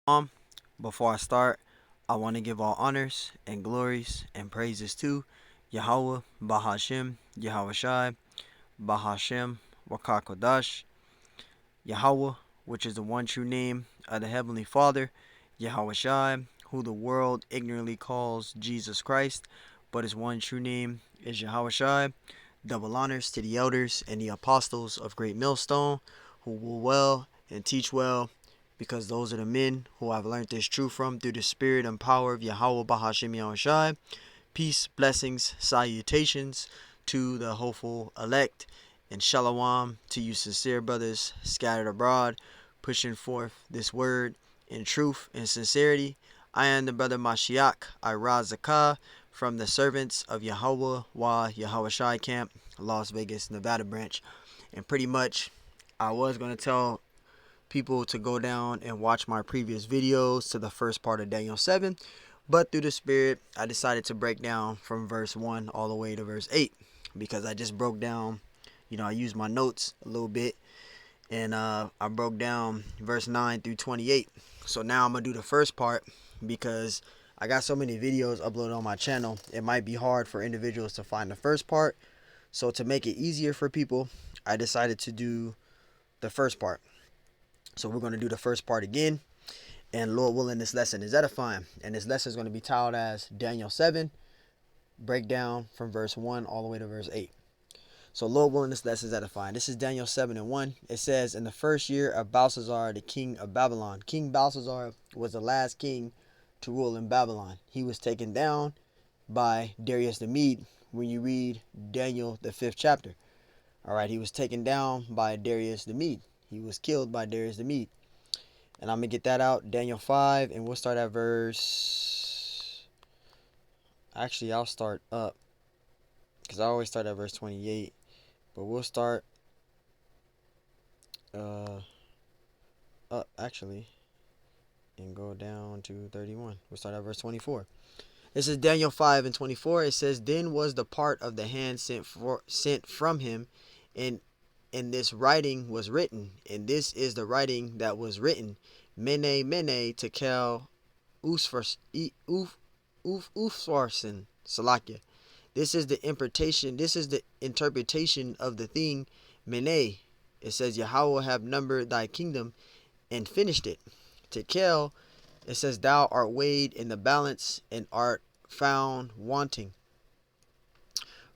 Um, Before I start, I want to give all honors and glories and praises to Yahweh, Bahashem, Yahweh Shai, Bahashem, Wakakodash, Yahweh, which is the one true name of the Heavenly Father, Yahweh Shai, who the world ignorantly calls Jesus Christ, but his one true name is Yahweh Shai. Double honors to the elders and the apostles of Great Millstone, who will well and teach well, because those are the men who I've learned this truth from through the spirit and power of Yahweh Bahashim Yahushai. Peace, blessings, salutations to the hopeful elect, and shalom to you sincere brothers scattered abroad, pushing forth this word in truth and sincerity. I am the brother Mashiach Irazakah from the servants of Yahweh Yahweh Shai Camp, Las Vegas, Nevada branch. And pretty much, I was going to tell people to go down and watch my previous videos to the first part of Daniel 7, but through the Spirit, I decided to break down from verse 1 all the way to verse 8, because I just broke down, I used my notes a little bit, and I broke down verse 9 through 28. So now I'm going to do the first part, because I got so many videos uploaded on my channel, it might be hard for individuals to find the first part. So to make it easier for people, I decided to do the first part. So we're going to do the first part again. And Lord willing, this lesson is edifying. And this lesson is going to be titled as Daniel 7, breakdown from verse 1 all the way to verse 8. So Lord willing, this lesson is edifying. This is Daniel 7 and 1. It says, in the first year of Belshazzar, the king of Babylon. King Belshazzar was the last king to rule in Babylon. He was taken down by Darius the Mede when you read Daniel, the 5th chapter. All right, he was taken down by Darius the Mede. He was killed by Darius the Mede. And I'm going to get that out, Daniel 5, and we'll start at verse... Actually, I'll start up, because I always start at verse 28. But we'll start up, actually, and go down to 31. We'll start at verse 24. This is Daniel 5 and 24. It says, then was the part of the hand sent from him, and this writing was written, and this is the writing that was written, Mene, Mene, Tekel, Usfarsin, Salakia. This is the interpretation of the thing, Mene. It says, Yahweh have numbered thy kingdom and finished it. Tekel, it says, thou art weighed in the balance and art found wanting.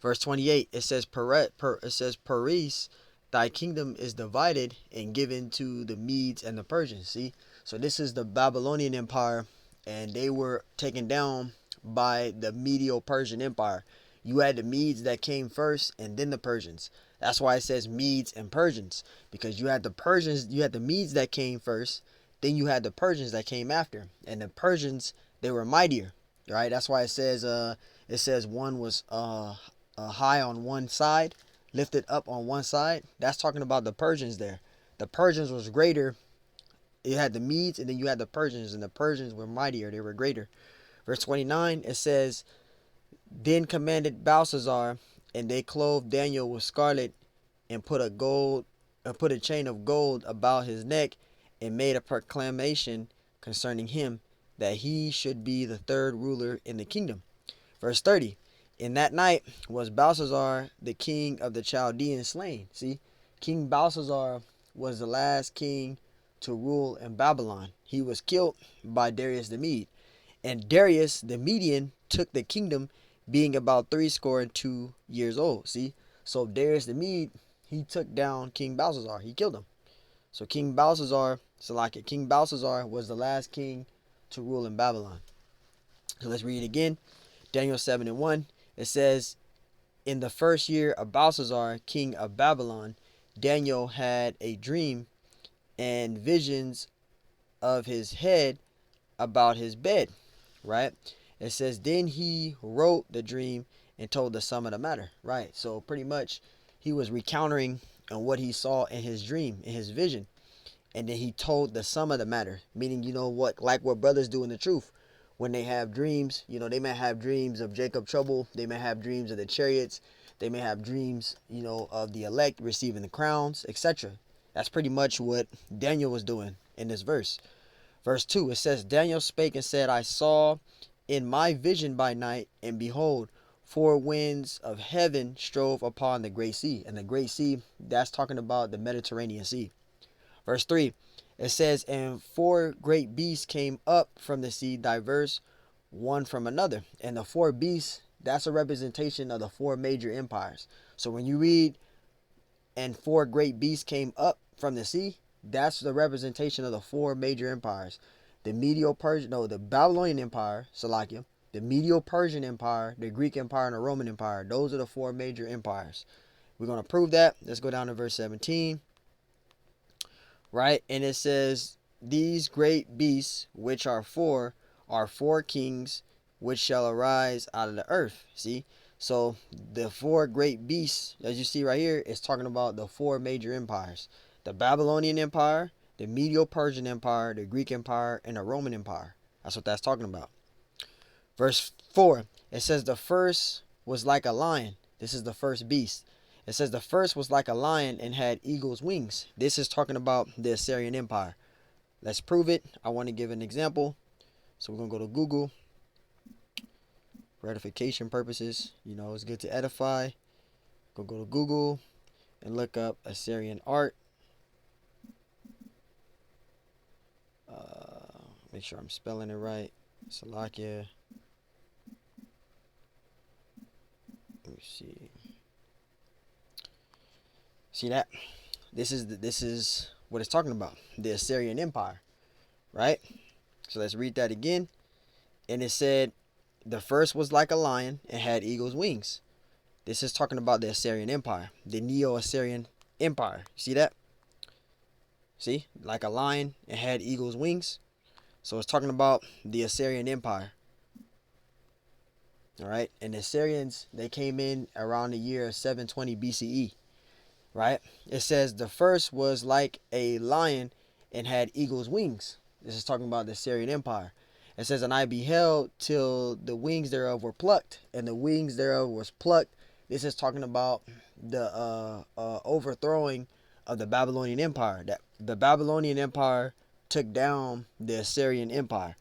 Verse 28, it says, Paris, thy kingdom is divided and given to the Medes and the Persians. See, so this is the Babylonian Empire, and they were taken down by the Medo-Persian Empire. You had the Medes that came first, and then the Persians. That's why it says Medes and Persians, because you had the Persians, you had the Medes that came first, then you had the Persians that came after, and the Persians, they were mightier, right? That's why it says one was high on one side, lifted up on one side. That's talking about the Persians there. The Persians was greater. You had the Medes, and then you had the Persians, and the Persians were mightier. They were greater. Verse 29, it says, then commanded Belshazzar, and they clothed Daniel with scarlet, and put a chain of gold about his neck, and made a proclamation concerning him, that he should be the third ruler in the kingdom. Verse 30, in that night was Belshazzar, the king of the Chaldeans, slain. See, King Belshazzar was the last king to rule in Babylon. He was killed by Darius the Mede. And Darius the Median took the kingdom, being about 62 years old. See, so Darius the Mede, he took down King Belshazzar. He killed him. So King Belshazzar was the last king to rule in Babylon. So let's read it again. Daniel 7 and 1. It says, in the first year of Belshazzar, king of Babylon, Daniel had a dream and visions of his head about his bed, right? It says, then he wrote the dream and told the sum of the matter, right? So pretty much he was recounting on what he saw in his dream, in his vision. And then he told the sum of the matter, meaning, like what brothers do in the truth. When they have dreams, they may have dreams of Jacob trouble. They may have dreams of the chariots. They may have dreams, of the elect receiving the crowns, etc. That's pretty much what Daniel was doing in this verse. Verse 2, it says, Daniel spake and said, I saw in my vision by night, and behold, four winds of heaven strove upon the great sea. And the great sea, that's talking about the Mediterranean Sea. Verse 3, it says, and four great beasts came up from the sea, diverse one from another. And the four beasts, that's a representation of the four major empires. So when you read, and four great beasts came up from the sea, that's the representation of the four major empires. The the Babylonian Empire, Salakia, the Medo-Persian Empire, the Greek Empire, and the Roman Empire. Those are the four major empires. We're going to prove that. Let's go down to verse 17. Right? And it says, these great beasts, which are four kings, which shall arise out of the earth. See? So the four great beasts, as you see right here, is talking about the four major empires. The Babylonian Empire, the Medo-Persian Empire, the Greek Empire, and the Roman Empire. That's what that's talking about. Verse 4, it says the first was like a lion. This is the first beast. It says the first was like a lion and had eagle's wings. This is talking about the Assyrian Empire. Let's prove it. I want to give an example. So we're going to go to Google. For edification purposes, you know, it's good to edify. Go to Google and look up Assyrian art. Make sure I'm spelling it right. Salakia. Let me see. See that? This is what it's talking about. The Assyrian Empire, right? So let's read that again. And it said, the first was like a lion and had eagle's wings. This is talking about the Assyrian Empire, the Neo-Assyrian Empire. See that? See? Like a lion and had eagle's wings. So it's talking about the Assyrian Empire. All right. And the Assyrians, they came in around the year 720 BCE. Right? It says the first was like a lion and had eagle's wings. This is talking about the Assyrian Empire. It says, and I beheld till the wings thereof were plucked, and the wings thereof was plucked. This is talking about the overthrowing of the Babylonian Empire. That the Babylonian Empire took down the Assyrian Empire.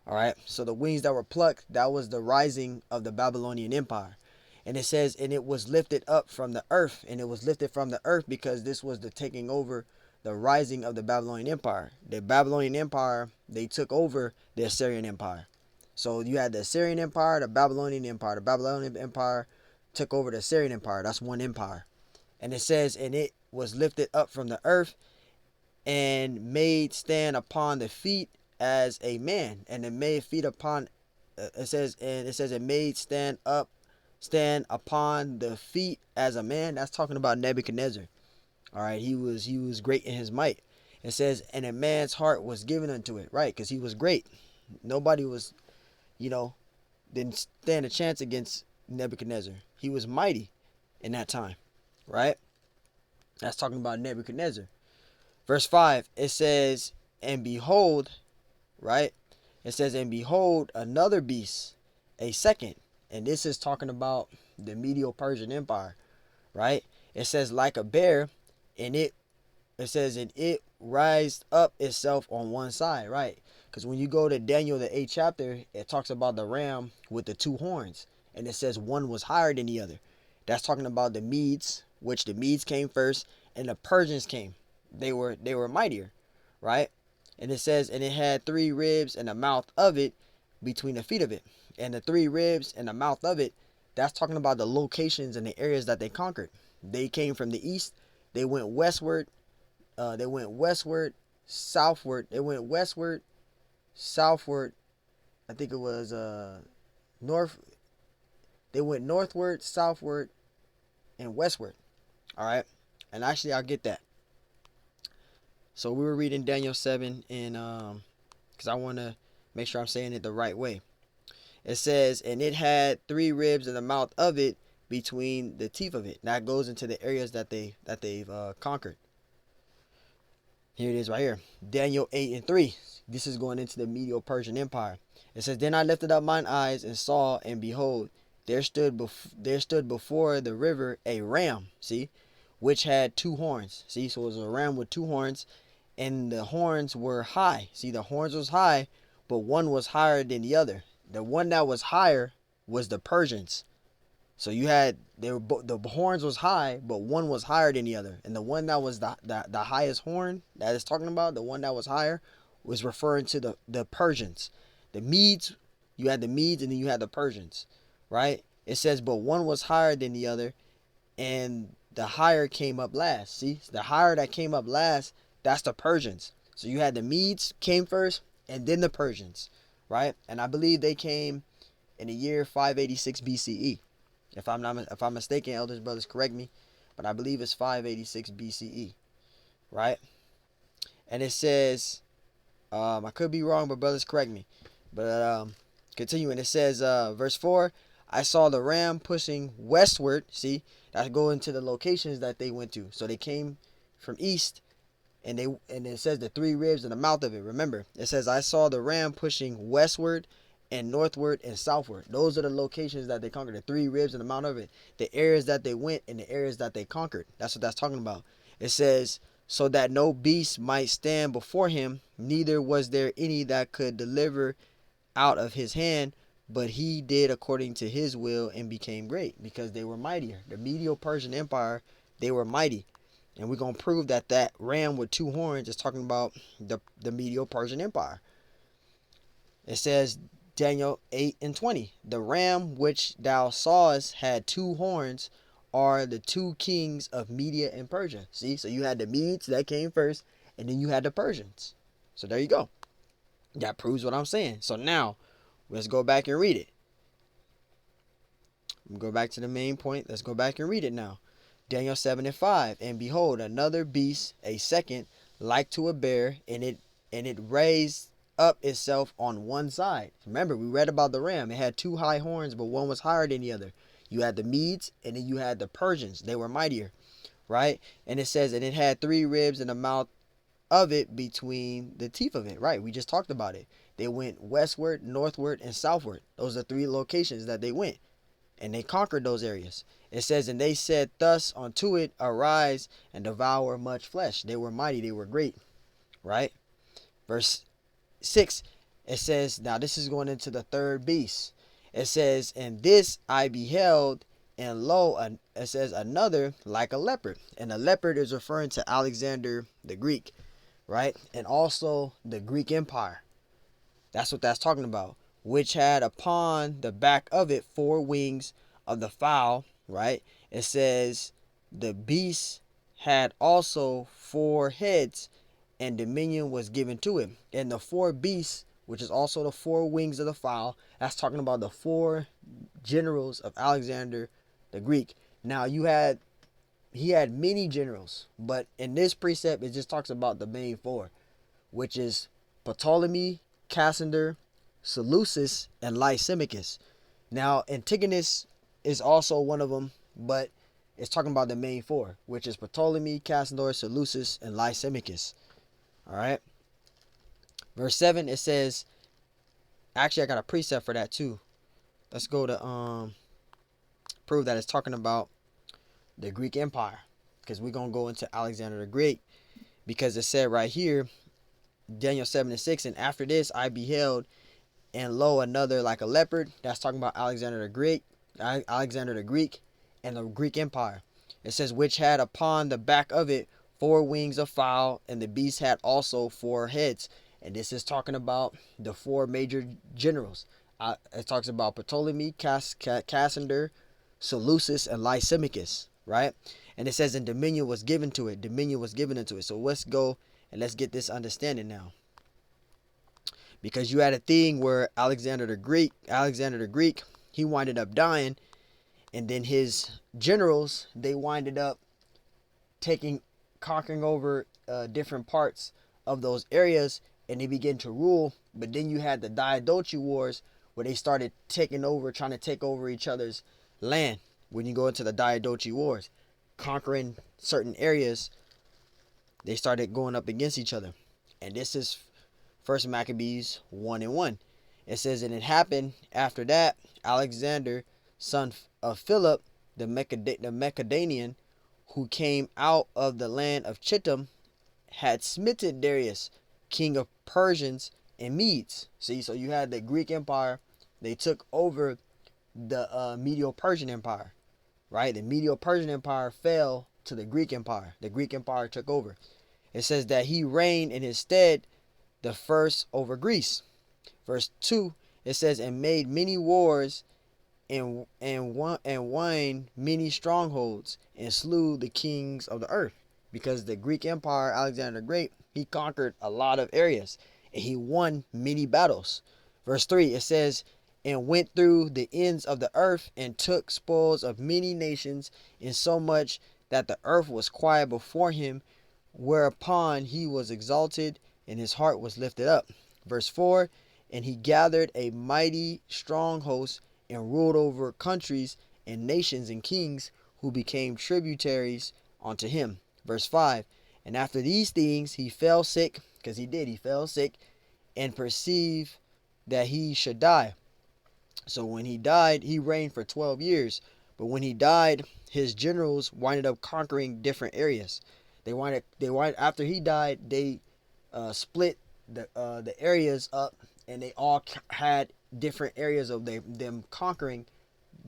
All right. So the wings that were plucked, that was the rising of the Babylonian Empire. And it says, and it was lifted up from the earth. And it was lifted from the earth because this was the taking over, the rising of the Babylonian Empire. The Babylonian Empire, they took over the Assyrian Empire. So you had the Assyrian Empire, the Babylonian Empire. The Babylonian Empire took over the Assyrian Empire. That's one empire. And it says, and it was lifted up from the earth and made stand upon the feet as a man. And it made feet upon, it says it made stand upon the feet as a man. That's talking about Nebuchadnezzar. All right, he was great in his might. It says, and a man's heart was given unto it, right? Because he was great. Nobody was, didn't stand a chance against Nebuchadnezzar. He was mighty in that time, right? That's talking about Nebuchadnezzar. Verse 5, it says, and behold, right? It says, and behold, another beast, a second. And this is talking about the Medo-Persian Empire, right? It says, like a bear, and it says, and it rised up itself on one side, right? Because when you go to Daniel, the 8th chapter, it talks about the ram with the two horns. And it says one was higher than the other. That's talking about the Medes, which the Medes came first, and the Persians came. They were mightier, right? And it says, and it had 3 ribs and the mouth of it between the feet of it. And the 3 ribs and the mouth of it, that's talking about the locations and the areas that they conquered. They came from the east. They went westward. Southward. They went westward, southward. I think it was north. They went northward, southward, and westward. All right. And actually, I'll get that. So we were reading Daniel 7, and because I want to make sure I'm saying it the right way. It says, and it had 3 ribs in the mouth of it between the teeth of it. That goes into the areas that they've conquered. Here it is right here. Daniel 8:3. This is going into the Medo-Persian Empire. It says, then I lifted up mine eyes and saw, and behold, there stood before the river a ram, see, which had 2 horns. See, so it was a ram with 2 horns, and the horns were high. See, the horns was high, but one was higher than the other. The one that was higher was the Persians. So you had the horns was high, but one was higher than the other, and the one that was the highest horn that is talking about, the one that was higher, was referring to the Persians. The Medes, you had the Medes, and then you had the Persians, right? It says, but one was higher than the other, and the higher came up last. See, the higher that came up last, that's the Persians. So you had the Medes came first, and then the Persians, right? And I believe they came in the year 586 BCE. If I'm mistaken, elders, brothers, correct me, but I believe it's 586 BCE, right? And it says, I could be wrong, but brothers, correct me. But continuing, it says, verse 4, I saw the ram pushing westward. See, that's going to the locations that they went to. So they came from east, and it says the three ribs in the mouth of it. Remember, it says, I saw the ram pushing westward and northward and southward. Those are the locations that they conquered. The three ribs in the mount of it. The areas that they went and the areas that they conquered. That's what that's talking about. It says, so that no beast might stand before him, neither was there any that could deliver out of his hand, but he did according to his will and became great, because they were mightier. The Medo-Persian Empire, they were mighty. And we're going to prove that that ram with two horns is talking about the Medo-Persian Empire. It says, Daniel 8:20, the ram which thou sawest had two horns, are the two kings of Media and Persia. See, so you had the Medes that came first, and then you had the Persians. So there you go. That proves what I'm saying. So now, let's go back and read it. Go back to the main point. Let's go back and read it now. Daniel 7:5, and behold, another beast, a second, like to a bear, and it raised up itself on one side. Remember, we read about the ram. It had two high horns, but one was higher than the other. You had the Medes, and then you had the Persians. They were mightier, right? And it says, and it had three ribs in the mouth of it between the teeth of it, right? We just talked about it. They went westward, northward, and southward. Those are three locations that they went, and they conquered those areas. It says, and they said thus unto it, arise and devour much flesh. They were mighty, they were great, right? Verse 6, it says, now this is going into the third beast. It says, and this I beheld, and lo, it says another like a leopard. And the leopard is referring to Alexander the Greek, right? And also the Greek Empire. That's what that's talking about. Which had upon the back of it four wings of the fowl, right? It says the beast had also four heads, and dominion was given to it. And the four beasts, which is also the four wings of the fowl, that's talking about the four generals of Alexander the Greek. Now he had many generals, but in this precept it just talks about the main four, which is Ptolemy, Cassander, Seleucus, and Lysimachus. Now Antigonus is also one of them, but it's talking about the main four, which is Ptolemy, Cassander, Seleucus, and Lysimachus. All right. Verse 7, it says, actually I got a precept for that too. Let's go to prove that it's talking about the Greek Empire, because we're going to go into Alexander the Great, because it said right here, Daniel 7:6, and after this I beheld, and lo, another like a leopard. That's talking about Alexander the Great, and the Greek Empire. It says, which had upon the back of it four wings of fowl, and the beast had also four heads. And this is talking about the four major generals. It talks about Ptolemy, Cassander, Seleucus, and Lysimachus, right? And it says, and dominion was given to it. Dominion was given into it. So let's go and let's get this understanding now. Because you had a thing where Alexander the Greek, he winded up dying, and then his generals, they winded up conquering over different parts of those areas, and they began to rule. But then you had the Diadochi Wars, where they started trying to take over each other's land. When you go into the Diadochi Wars, conquering certain areas, they started going up against each other. And this is First Maccabees 1:1. It says, and it happened after that, Alexander, son of Philip, the Macedonian, who came out of the land of Chittim, had smitten Darius, king of Persians and Medes. See, so you had the Greek Empire. They took over the Medo-Persian Empire, right? The Medo-Persian Empire fell to the Greek Empire. The Greek Empire took over. It says that he reigned in his stead the first over Greece. Verse 2, it says, and made many wars and won many strongholds and slew the kings of the earth. Because the Greek Empire, Alexander the Great, he conquered a lot of areas and he won many battles. Verse 3, it says, and went through the ends of the earth and took spoils of many nations, insomuch that the earth was quiet before him, whereupon he was exalted and his heart was lifted up. Verse 4, and he gathered a mighty strong host and ruled over countries and nations and kings who became tributaries unto him. Verse 5, and after these things he fell sick, because he fell sick, and perceived that he should die. So when he died, he reigned for 12 years. But when he died, his generals winded up conquering different areas. After he died, they split the areas up, and they all had different areas of them conquering.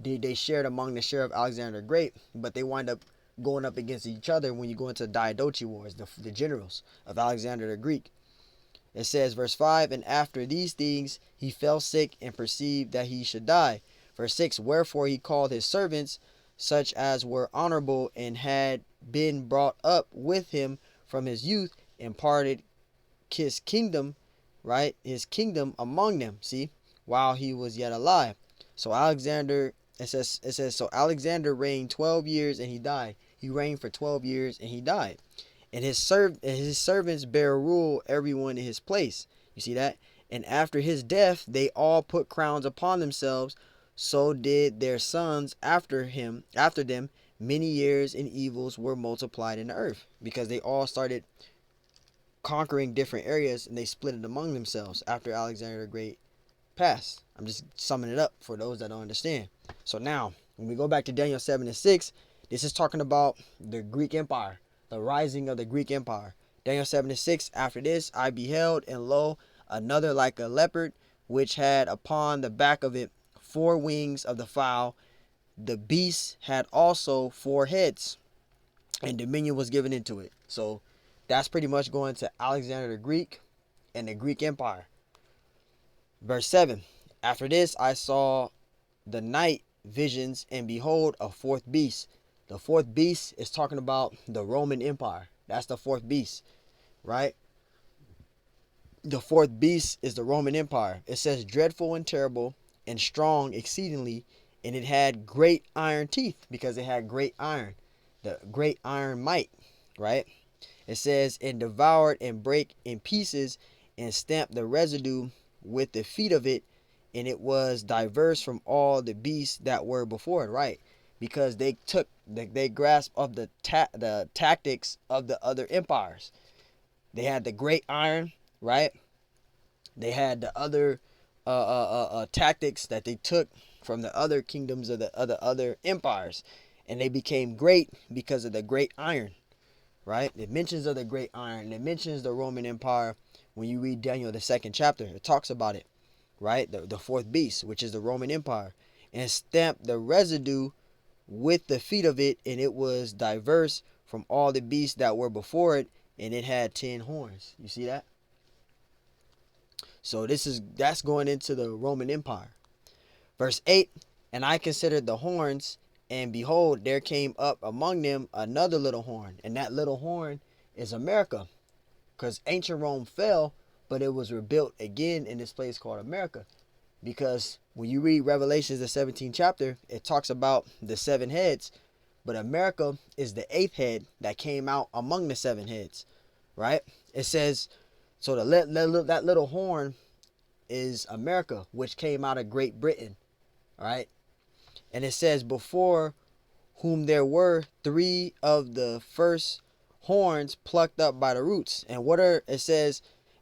They shared among the share of Alexander the Great, but they wind up going up against each other when you go into Diadochi Wars, the generals of Alexander the Greek. It says, verse 5, and after these things he fell sick and perceived that he should die. Verse 6, wherefore he called his servants, such as were honorable and had been brought up with him from his youth, and parted his kingdom, right? His kingdom among them, see, while he was yet alive. So Alexander, it says, so Alexander reigned 12 years and he died. He reigned for 12 years and he died. And his servants bare rule everyone in his place. You see that? And after his death, they all put crowns upon themselves. So did their sons after them. Many years and evils were multiplied in the earth, because they all started conquering different areas and they split it among themselves after Alexander the Great passed. I'm just summing it up for those that don't understand. So now, when we go back to Daniel 7 and 6, this is talking about the Greek Empire, the rising of the Greek Empire. Daniel 7 and 6, after this I beheld, and lo, another like a leopard, which had upon the back of it 4 wings of the fowl. The beast had also 4 heads, and dominion was given into it. So that's pretty much going to Alexander the Greek and the Greek Empire. Verse 7, after this I saw the night visions, and behold, a 4th beast. The 4th beast is talking about the Roman Empire. That's the 4th beast, right? The 4th beast is the Roman Empire. It says dreadful and terrible and strong exceedingly, and it had great iron teeth, because it had great iron, the great iron might, right? It says, and devoured and brake in pieces and stamped the residue with the feet of it, and it was diverse from all the beasts that were before it, right? Because they grasped of the tactics of the other empires. They had the great iron, right? They had the other tactics that they took from the other kingdoms of the other empires, and they became great because of the great iron, right? It mentions of the great iron. It mentions the Roman Empire. When you read Daniel, the 2nd chapter, it talks about it, right? The 4th beast, which is the Roman Empire, and stamped the residue with the feet of it, and it was diverse from all the beasts that were before it, and it had 10 horns. You see that? So that's going into the Roman Empire. Verse 8, and I considered the horns, and behold, there came up among them another little horn, and that little horn is America, because ancient Rome fell, but it was rebuilt again in this place called America. Because when you read Revelations, the 17th chapter, it talks about the 7 heads, but America is the 8th head that came out among the 7 heads, right? It says, so that little horn is America, which came out of Great Britain, right? And it says, before whom there were 3 of the first horns plucked up by the roots. And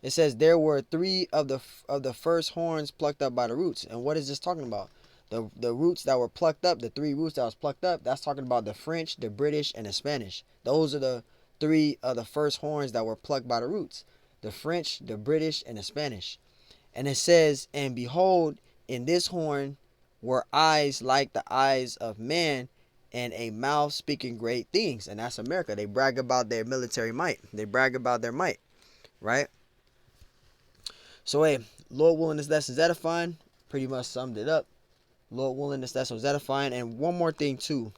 it says there were 3 of the first horns plucked up by the roots. And what is this talking about? The roots that were plucked up, the 3 roots that was plucked up, that's talking about the French, the British, and the Spanish. Those are three of the first horns that were plucked by the roots: the French, the British, and the Spanish. And it says, and behold, in this horn were eyes like the eyes of man, and a mouth speaking great things. And that's America. They brag about their military might. They brag about their might, right? So, hey, Lord willing, this lesson's edifying. Pretty much summed it up. Lord willing, this lesson was edifying. And one more thing, too.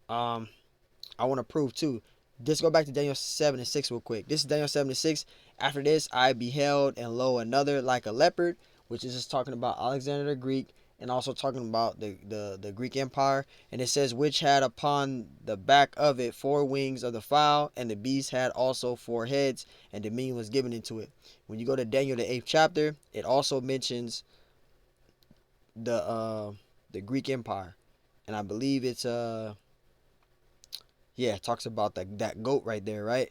I want to prove, too. Just go back to Daniel 7 and 6 real quick. This is Daniel 7 and 6. After this, I beheld, and lo, another like a leopard, which is just talking about Alexander the Greek, and also talking about the Greek Empire. And it says, which had upon the back of it 4 wings of the fowl, and the beast had also 4 heads, and dominion was given into it. When you go to Daniel, the 8th chapter, it also mentions the Greek Empire. And I believe it's yeah, it talks about that goat right there, right?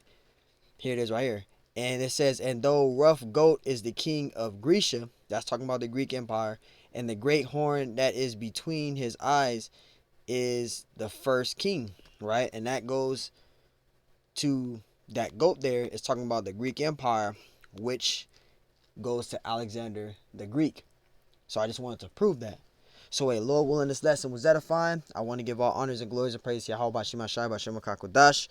Here it is right here. And it says, and though rough goat is the king of Grecia, that's talking about the Greek Empire, and the great horn that is between his eyes is the first king, right? And that goes to that goat there is talking about the Greek Empire, which goes to Alexander the Greek. So I just wanted to prove that. So, Lord willing, this lesson was edifying. I want to give all honors and glories and praise to Yahweh Shema Shai B'Shem HaKadosh.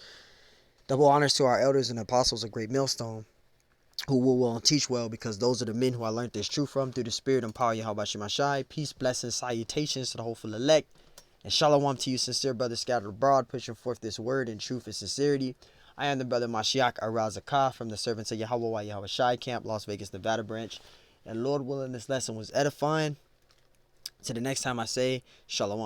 Double honors to our elders and apostles of Great Millstone, who will well and teach well, because those are the men who I learned this truth from through the spirit and power of Yahweh Shema Shai. Peace, blessings, salutations to the hopeful elect. And shalom to you, sincere brothers scattered abroad, pushing forth this word in truth and sincerity. I am the brother Mashiach Arazakah from the Servants of Yahweh Yahweh Shai Camp, Las Vegas, Nevada branch. And Lord willing, this lesson was edifying. Till the next time I say, shalom.